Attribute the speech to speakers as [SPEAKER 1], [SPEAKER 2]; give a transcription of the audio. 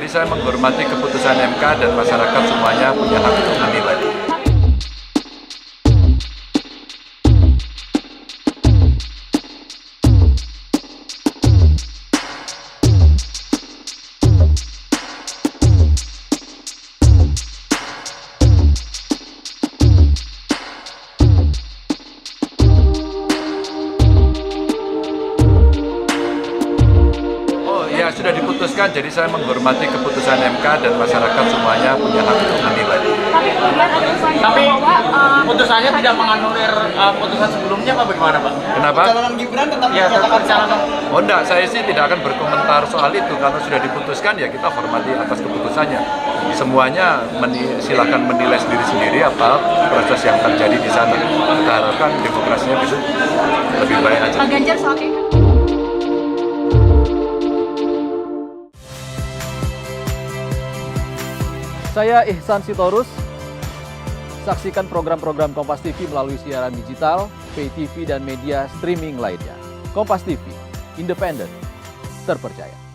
[SPEAKER 1] jadi saya menghormati keputusan MK dan masyarakat semuanya punya hak untuk menilai. Ya, sudah diputuskan, jadi saya menghormati keputusan MK dan masyarakat semuanya punya hak untuk menilai.
[SPEAKER 2] Tapi putusannya tidak menganulir putusan sebelumnya apa bagaimana, Pak?
[SPEAKER 1] Kenapa?
[SPEAKER 3] Perjalanan Gibran tetap
[SPEAKER 2] Ya, tetap perjalanan.
[SPEAKER 1] Oh enggak, saya sih tidak akan berkomentar soal itu. Kalau sudah diputuskan ya kita hormati atas keputusannya. Semuanya silakan menilai sendiri-sendiri apa proses yang terjadi di sana. Kita harapkan demokrasinya bisa lebih baik aja.
[SPEAKER 4] Pak Ganjar soal kayak
[SPEAKER 5] Saya Ihsan Sitorus. Saksikan program-program Kompas TV melalui siaran digital, pay TV, dan media streaming lainnya. Kompas TV, independen, terpercaya.